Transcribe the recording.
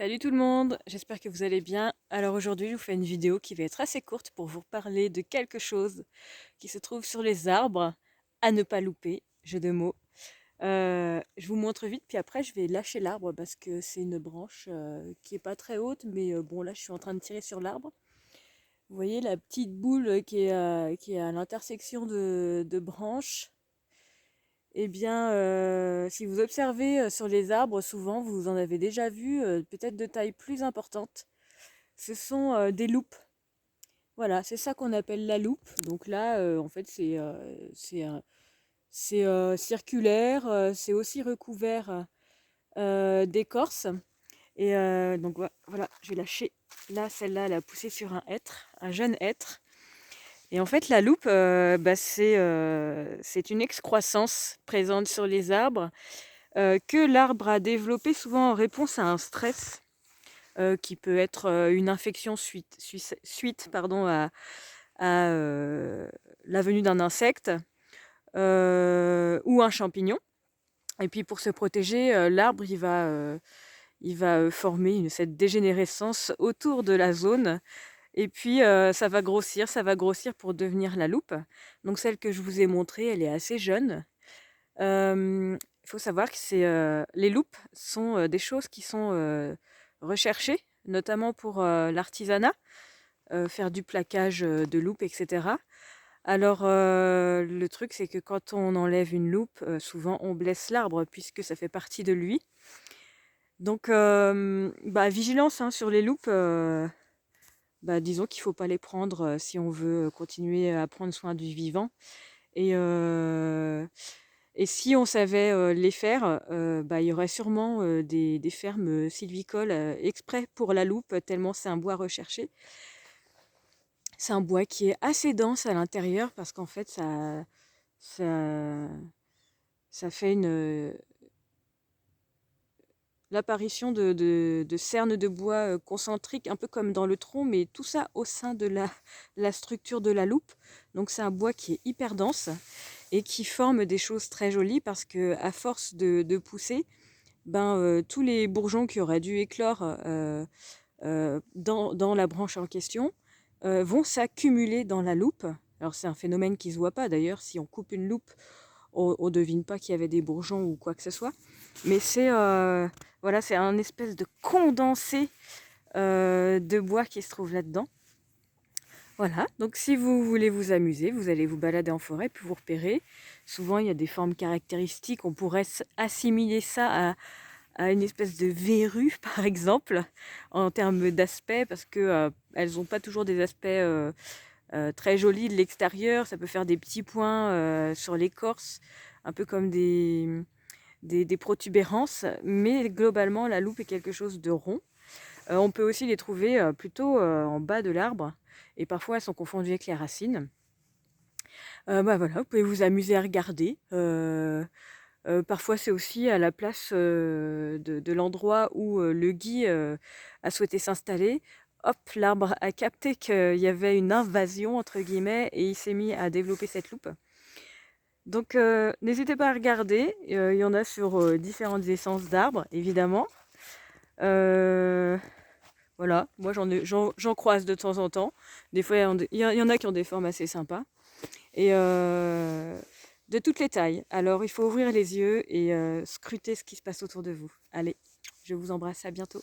Salut tout le monde, j'espère que vous allez bien. Alors aujourd'hui, je vous fais une vidéo qui va être assez courte pour vous parler de quelque chose qui se trouve sur les arbres, à ne pas louper, jeu de mots. Je vous montre vite, puis après je vais lâcher l'arbre parce que c'est une branche qui est pas très haute, mais bon là je suis en train de tirer sur l'arbre. Vous voyez la petite boule qui est à l'intersection de branches. Eh bien, si vous observez sur les arbres, souvent vous en avez déjà vu, peut-être de taille plus importante. Ce sont des loupes. Voilà, c'est ça qu'on appelle la loupe. Donc là, en fait, c'est circulaire, c'est aussi recouvert d'écorce. Et donc voilà, je vais lâcher. Là, celle-là, elle a poussé sur un hêtre, un jeune hêtre. Et en fait, la loupe, c'est une excroissance présente sur les arbres que l'arbre a développé souvent en réponse à un stress qui peut être une infection suite pardon, à la venue d'un insecte ou un champignon. Et puis pour se protéger, l'arbre il va former cette dégénérescence autour de la zone. Et puis ça va grossir pour devenir la loupe. Donc celle que je vous ai montrée, elle est assez jeune. Il faut savoir que les loupes sont des choses qui sont recherchées, notamment pour l'artisanat, faire du plaquage de loupes, etc. Alors, le truc, c'est que quand on enlève une loupe, souvent on blesse l'arbre puisque ça fait partie de lui. Donc, bah, vigilance hein, sur les loupes. Bah, disons qu'il ne faut pas les prendre si on veut continuer à prendre soin du vivant. Et, et si on savait les faire, bah, il y aurait sûrement des fermes sylvicoles exprès pour la loupe, tellement c'est un bois recherché. C'est un bois qui est assez dense à l'intérieur parce qu'en fait, ça, ça fait l'apparition de cernes de bois concentriques, un peu comme dans le tronc, mais tout ça au sein de la structure de la loupe. Donc c'est un bois qui est hyper dense et qui forme des choses très jolies parce que à force de pousser, ben, tous les bourgeons qui auraient dû éclore dans la branche en question vont s'accumuler dans la loupe. Alors c'est un phénomène qui ne se voit pas d'ailleurs, si on coupe une loupe, on ne devine pas qu'il y avait des bourgeons ou quoi que ce soit. Mais voilà, c'est un espèce de condensé de bois qui se trouve là-dedans. Voilà, donc si vous voulez vous amuser, vous allez vous balader en forêt, puis vous repérez. Souvent, il y a des formes caractéristiques. On pourrait assimiler ça à une espèce de verrue, par exemple, en termes d'aspect, parce que elles n'ont pas toujours des aspects très jolis de l'extérieur. Ça peut faire des petits points sur l'écorce, un peu comme des protubérances, mais globalement, la loupe est quelque chose de rond. On peut aussi les trouver plutôt en bas de l'arbre, et parfois elles sont confondues avec les racines. Bah voilà, vous pouvez vous amuser à regarder. Parfois c'est aussi à la place de l'endroit où le gui a souhaité s'installer. Hop, l'arbre a capté qu'il y avait une invasion, entre guillemets, et il s'est mis à développer cette loupe. Donc n'hésitez pas à regarder, il y en a sur différentes essences d'arbres, évidemment. Voilà, moi j'en croise de temps en temps. Des fois, il y en a qui ont des formes assez sympas. Et de toutes les tailles. Alors il faut ouvrir les yeux et scruter ce qui se passe autour de vous. Allez, je vous embrasse, à bientôt.